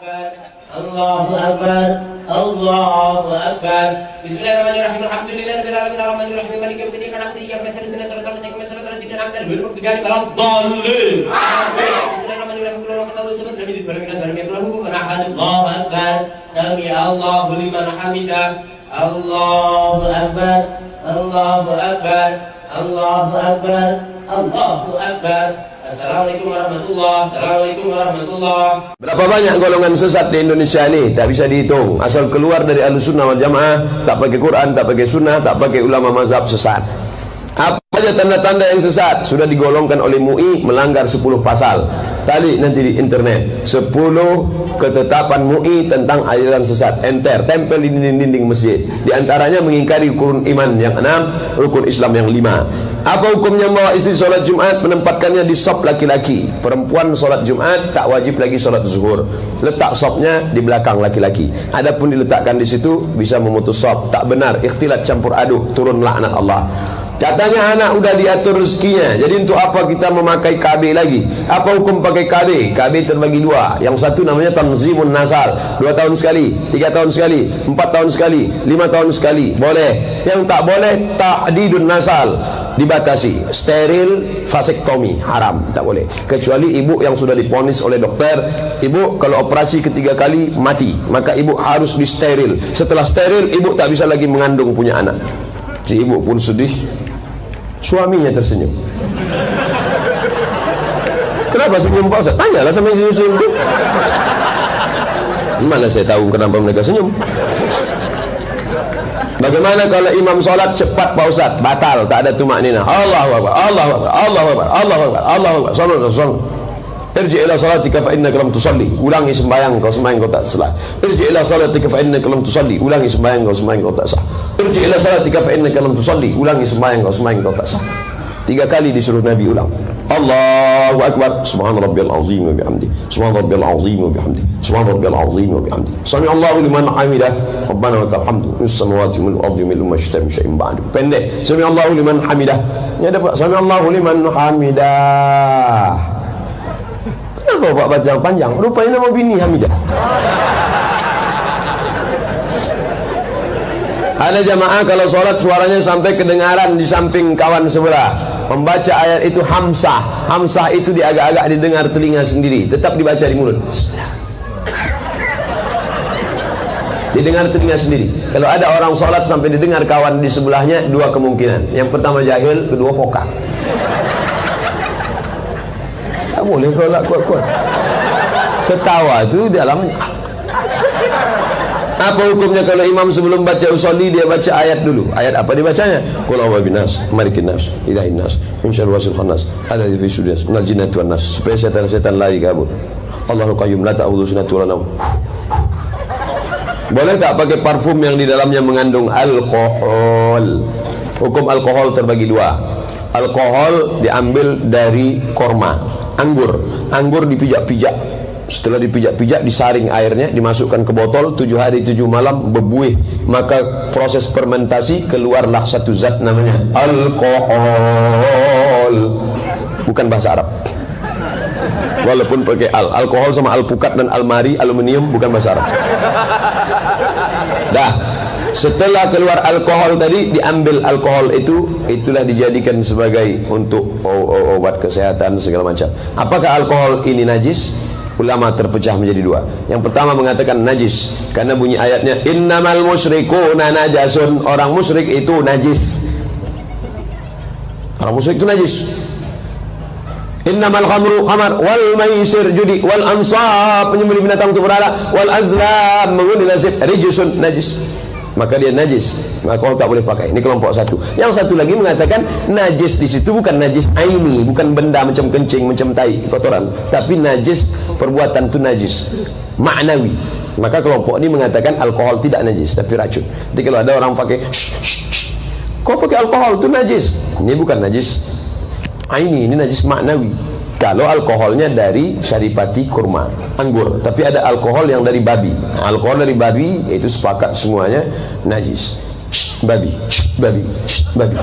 Allahu Akbar, Allahu Akbar. Bismillahirrahmanirrahim. Alhamdulillahirabbil alamin arrahmanir rahim maliki yaumiddin iyyaka na'budu wa iyyaka nasta'in ihdinas siratal mustaqim siratal ladzina an'amta 'alaihim ghairil maghdubi 'alaihim waladdallin. Amin. Bismillahirrahmanirrahim. Qul katabu sunnah nabi disbarengkan dari Allahu Allahu Akbar. Sami Allahu liman hamidah. Allahu Akbar, Allahu Akbar, Allahu Akbar, Allahu Akbar. Assalamualaikum warahmatullahi wabarakatuh. Assalamualaikum warahmatullahi. Berapa banyak golongan sesat di Indonesia ini? Tak bisa dihitung. Asal keluar dari Ahlussunnah wal Jamaah, tak pakai Quran, tak pakai sunnah, tak pakai ulama mazhab, sesat. Apa saja tanda-tanda yang sesat sudah digolongkan oleh MUI, melanggar 10 pasal. Tadi nanti di internet 10 ketetapan MUI tentang aliran sesat. Enter, tempel di dinding-dinding masjid. Di antaranya mengingkari rukun iman yang 6, rukun Islam yang 5. Apa hukumnya membawa istri sholat Jumat, menempatkannya di shop laki-laki? Perempuan sholat Jumat tak wajib lagi sholat zuhur. Letak shopnya di belakang laki-laki. Adapun diletakkan di situ bisa memutus shop. Tak benar, ikhtilat campur aduk, turun laknat Allah. Katanya anak udah diatur rezekinya. Jadi untuk apa kita memakai KB lagi? Apa hukum pakai KB? KB terbagi 2. Yang satu namanya tanzimun nasal, 2 tahun sekali, 3 tahun sekali, 4 tahun sekali, 5 tahun sekali, boleh. Yang tak boleh tahdidun nasal, dibatasi. Steril, vasektomi, haram, tak boleh. Kecuali ibu yang sudah diponis oleh dokter, ibu kalau operasi ketiga kali mati, maka ibu harus di steril. Setelah steril, ibu tak bisa lagi mengandung punya anak. Si ibu pun sedih, suaminya tersenyum. Kenapa senyum Pak Ustaz? Tanyalah sama yang senyum itu. Mana saya tahu kenapa mereka senyum. Bagaimana kalau imam sholat cepat Pak Ustaz? Batal, tak ada tumakninah. Allahu Akbar, Allahu Akbar, Allahu Akbar, Allahu Akbar, Allahu Akbar, sallallahu. Irji ila salatika fa innaka lam tusalli. Ulangi sembahyang kau, sembahyang kau tak sah. Irji ila salatika fa innaka lam tusalli. Ulangi sembahyang kau, sembahyang kau tak sah. Irji ila salatika fa innaka lam tusalli. Ulangi sembahyang kau, sembahyang kau tak sah. 3 kali disuruh Nabi ulang. Allahu Akbar, subhana rabbiyal azim wa bihamdi, subhana rabbiyal azim wa bihamdi, subhana rabbiyal azim wa bihamdi, sami Allahu liman hamidah, rabbana lakal hamdu fis samawati wal ardi mithlu ma syi'ta min syai'in ba'du. Pendek, sami Allahu liman hamidah. Ini ada sami Allahu liman hamidah. Kenapa Pak baca yang panjang? Rupanya nama bini Hamidah. Ada jamaah kalau sholat suaranya sampai kedengaran di samping kawan sebelah. Membaca ayat itu hamsah. Hamsah itu agak-agak didengar telinga sendiri. Tetap dibaca di mulut. Didengar telinga sendiri. Kalau ada orang sholat sampai didengar kawan di sebelahnya, 2 kemungkinan. Yang pertama jahil, kedua pokak. Tak boleh kalau kuat-kuat. Ketawa tu dalam. Apa hukumnya kalau imam sebelum baca usolli dia baca ayat dulu? Ayat apa dibacanya? Qul a'udzu binas, malikin nas, ilahin nas, min syarri wasil khannas, alladzi fi sudas, minal jinnati wan nas. Supaya setan-setan lari kabur. Allahul qayyum la ta'khudhuhu sinatun wa la naum. Boleh tak pakai parfum yang di dalamnya mengandung alkohol? Hukum alkohol terbagi 2. Alkohol diambil dari korma, anggur. Anggur dipijak-pijak. Setelah dipijak-pijak, disaring airnya, dimasukkan ke botol, 7 hari 7 malam berbuih. Maka proses fermentasi, keluarlah satu zat namanya alkohol. Bukan bahasa Arab. Walaupun pakai alkohol sama alpukat dan almari, aluminium, bukan bahasa Arab. Dah. Setelah keluar alkohol tadi, diambil alkohol itu, itulah dijadikan sebagai untuk obat kesehatan segala macam. Apakah alkohol ini najis? Ulama terpecah menjadi 2. Yang pertama mengatakan najis karena bunyi ayatnya innamal musyrikuna najasun. Orang musyrik itu najis. Orang musyrik itu najis. Innamal khamru khamar wal maisir judi wal ansab penyembelih binatang untuk berhala wal azlam mengundi nasib rijsun najis. Maka dia najis, maka orang tak boleh pakai. Ini kelompok 1. Yang satu lagi mengatakan najis di situ bukan najis aini, bukan benda macam kencing, macam tai, kotoran, tapi najis perbuatan itu najis maknawi. Maka kelompok ini mengatakan alkohol tidak najis tapi racun. Jadi kalau ada orang pakai kau pakai alkohol itu najis, ini bukan najis aini, ini najis maknawi. Kalau alkoholnya dari saripati kurma, anggur, tapi ada alkohol yang dari babi. Alkohol dari babi itu sepakat semuanya najis. Babi, babi, babi.